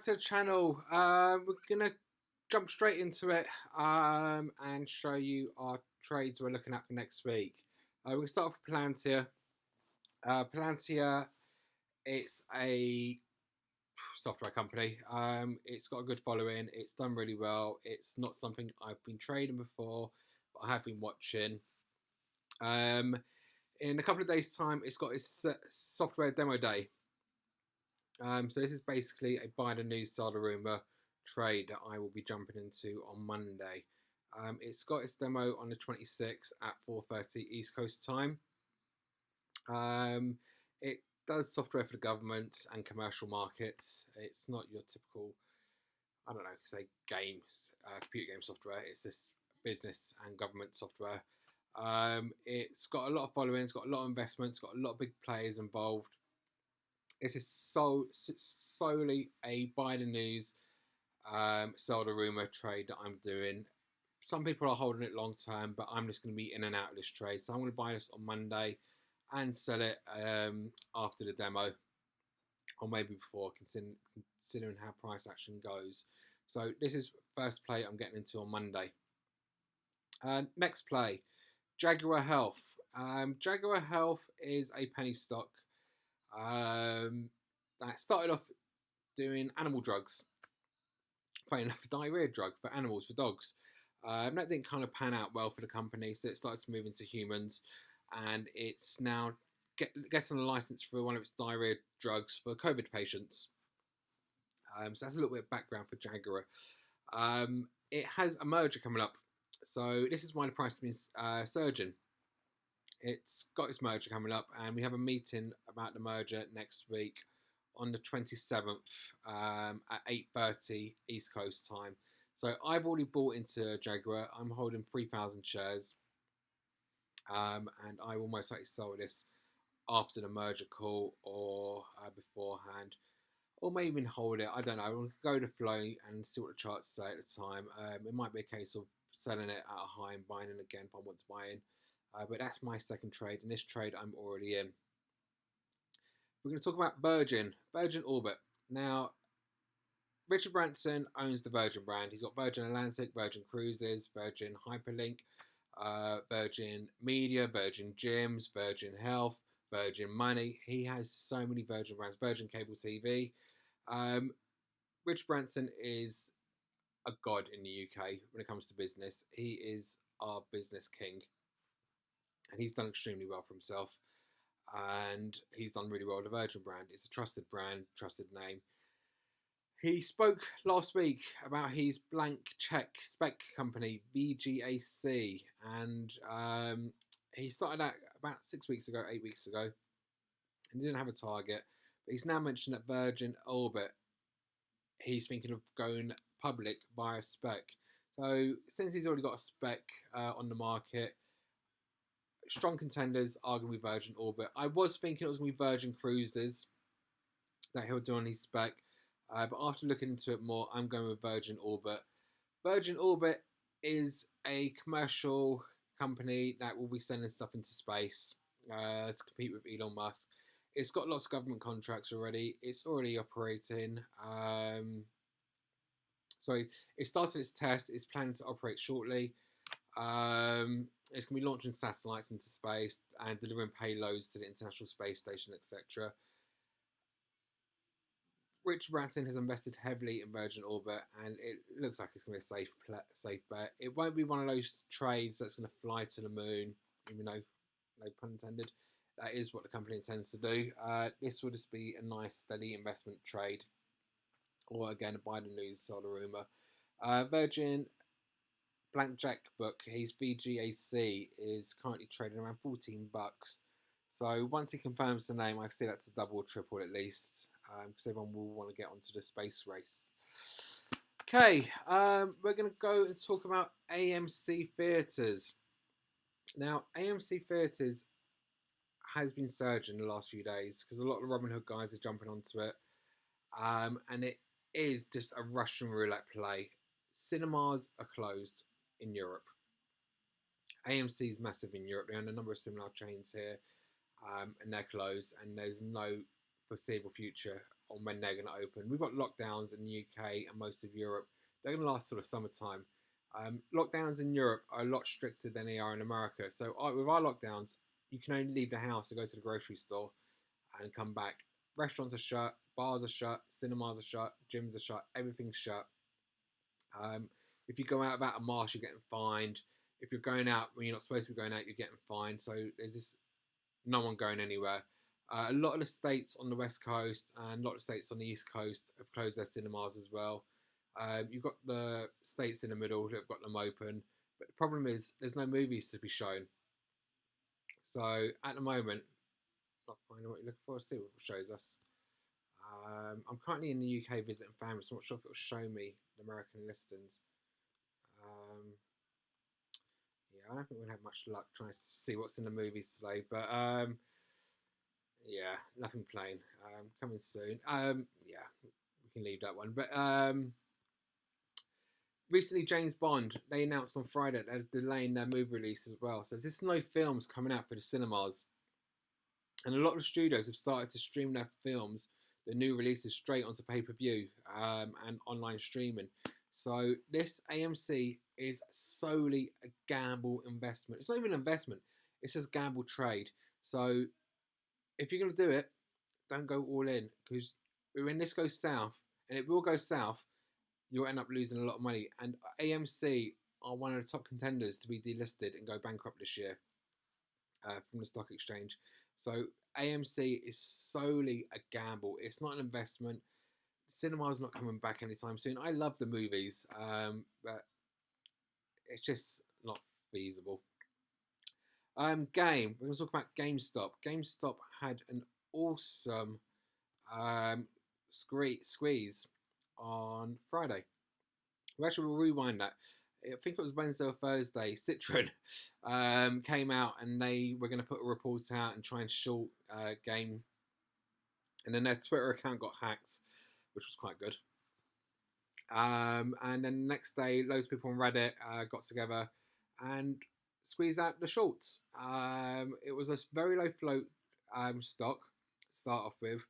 To the channel. We're gonna jump straight into it and show you our trades we're looking at for next week. We're gonna start off with Palantir. Palantir, it's a software company. It's got a good following. It's done really well. It's not something I've been trading before, but I have been watching. In a couple of days' time, it's got its software demo day. So this is basically a buy the news, sell the rumor trade that I will be jumping into on Monday. It's got its demo on the 26th at 4:30 East Coast time. It does software for the government and commercial markets. It's not your typical, I don't know, say games, computer game software. It's this business and government software. It's got a lot of following. It's got a lot of investments. Got a lot of big players involved. This is solely a buy the news, sell the rumor trade that I'm doing. Some people are holding it long term, but I'm just going to be in and out of this trade. So I'm going to buy this on Monday and sell it after the demo, or maybe before, considering how price action goes. So this is first play I'm getting into on Monday. Next play, Jaguar Health. Jaguar Health is a penny stock that started off doing animal drugs. Funny enough, a diarrhea drug for animals, for dogs. That didn't kind of pan out well for the company, so it started to move into humans, and it's now getting a license for one of its diarrhea drugs for COVID patients. So that's a little bit of background for Jaguar. It has a merger coming up, so this is why the price has been surging. It's got its merger coming up, and we have a meeting about the merger next week on the 27th at 8:30 East Coast time. So I've already bought into Jaguar. I'm holding 3,000 shares, and I will most likely sell this after the merger call or beforehand, or maybe even hold it. I don't know. I'll go to flow and see what the charts say at the time. It might be a case of selling it at a high and buying it again if I want to buy in. But that's my second trade, and this trade I'm already in. We're going to talk about Virgin Orbit. Now, Richard Branson owns the Virgin brand. He's got Virgin Atlantic, Virgin Cruises, Virgin Hyperlink, Virgin Media, Virgin Gyms, Virgin Health, Virgin Money. He has so many Virgin brands, Virgin Cable TV. Richard Branson is a god in the UK when it comes to business. He is our business king, and he's done extremely well for himself. And he's done really well with the Virgin brand. It's a trusted brand, trusted name. He spoke last week about his blank check spec company, vgac, and he started out about 8 weeks ago, and he didn't have a target. But he's now mentioned that Virgin Orbit, he's thinking of going public via spec. So since he's already got a spec on the market, strong contenders are going to be Virgin Orbit. I was thinking it was going to be Virgin Cruises that he'll do on his spec, but after looking into it more, I'm going with Virgin Orbit. Virgin Orbit is a commercial company that will be sending stuff into space to compete with Elon Musk. It's got lots of government contracts already. It's already operating. So it started its test. It's planning to operate shortly. It's going to be launching satellites into space and delivering payloads to the International Space Station, etc. Richard Branson has invested heavily in Virgin Orbit, and it looks like it's going to be a safe bet. It won't be one of those trades that's going to fly to the moon, even though, no pun intended, that is what the company intends to do. This will just be a nice, steady investment trade, or again, buy the news, sell the rumor. Virgin Blackjack book, his VGAC is currently trading around $14. So once he confirms the name, I see that to double or triple at least, because everyone will want to get onto the space race. Okay, we're going to go and talk about AMC Theatres. Now, AMC Theatres has been surging the last few days because a lot of the Robinhood guys are jumping onto it, and it is just a Russian roulette play. Cinemas are closed in Europe. AMC is massive in Europe. They own a number of similar chains here, and they're closed, and there's no foreseeable future on when they're going to open. We've got lockdowns in the UK and most of Europe. They're going to last sort of summertime. Lockdowns in Europe are a lot stricter than they are in America. So with our lockdowns, you can only leave the house to go to the grocery store and come back. Restaurants are shut, bars are shut, cinemas are shut, gyms are shut, everything's shut. If you go out without a mask, you're getting fined. If you're going out when you're not supposed to be going out, you're getting fined. So there's this no one going anywhere. A lot of the states on the West Coast and a lot of states on the East Coast have closed their cinemas as well. You've got the states in the middle that have got them open. But the problem is there's no movies to be shown. So at the moment, not finding what you're looking for. Let's see what it shows us. I'm currently in the UK visiting family, so I'm not sure if it'll show me the American listings. Yeah, I don't think we'll have much luck trying to see what's in the movies today, but yeah, nothing playing. Coming soon. Yeah, we can leave that one. But recently, James Bond, they announced on Friday that they're delaying their movie release as well. So there's no films coming out for the cinemas. And a lot of studios have started to stream their films, the new releases, straight onto pay-per-view and online streaming. So this AMC is solely a gamble investment. It's not even an investment. It's just gamble trade. So if you're going to do it, don't go all in, because when this goes south, and it will go south, you'll end up losing a lot of money. And AMC are one of the top contenders to be delisted and go bankrupt this year from the stock exchange. So AMC is solely a gamble. It's not an investment. Cinema's not coming back anytime soon. I love the movies, but it's just not feasible. Game. We're going to talk about GameStop. GameStop had an awesome squeeze on Friday. We actually will rewind that. I think it was Wednesday or Thursday. Citron came out and they were going to put a report out and try and short Game. And then their Twitter account got hacked, which was quite good. And then the next day, loads of people on Reddit got together and squeezed out the shorts. It was a very low float stock to start off with,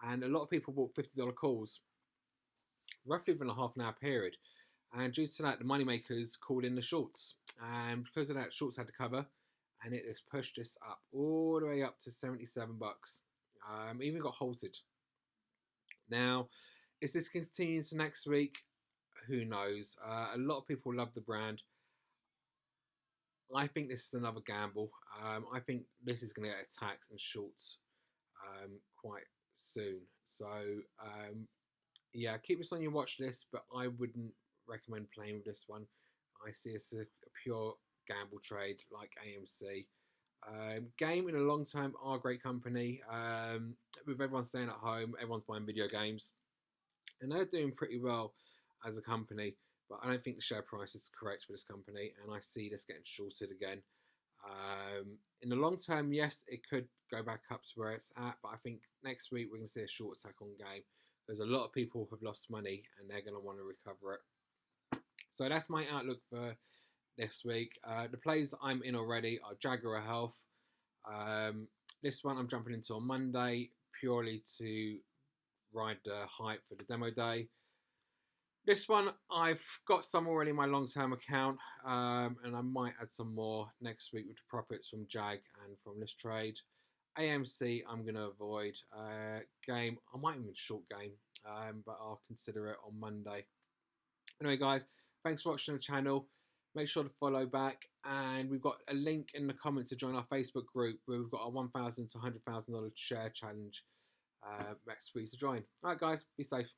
and a lot of people bought $50 calls, roughly within a half an hour period. And due to that, the moneymakers called in the shorts. And because of that, shorts had to cover, and it has pushed this up all the way up to $77. Even got halted. Now, is this continuing to next week? Who knows? A lot of people love the brand. I think this is another gamble. I think this is going to get attacked and shorts quite soon. So, yeah, keep this on your watch list, but I wouldn't recommend playing with this one. I see this as a pure gamble trade like AMC. Game in the long term are a great company. With everyone staying at home, everyone's buying video games, and they're doing pretty well as a company. But I don't think the share price is correct for this company, and I see this getting shorted again. In the long term, yes, it could go back up to where it's at, but I think next week we're going to see a short attack on Game. There's a lot of people who have lost money, and they're going to want to recover it. So that's my outlook for this week. The plays I'm in already are Jaguar Health. This one I'm jumping into on Monday purely to ride the hype for the demo day. This one I've got some already in my long-term account, and I might add some more next week with the profits from Jag and from this trade. AMC I'm going to avoid. Game, I might even short Game, but I'll consider it on Monday. Anyway, guys, thanks for watching the channel. Make sure to follow back, and we've got a link in the comments to join our Facebook group where we've got our $1,000 to $100,000 share challenge next week to join. All right, guys, be safe.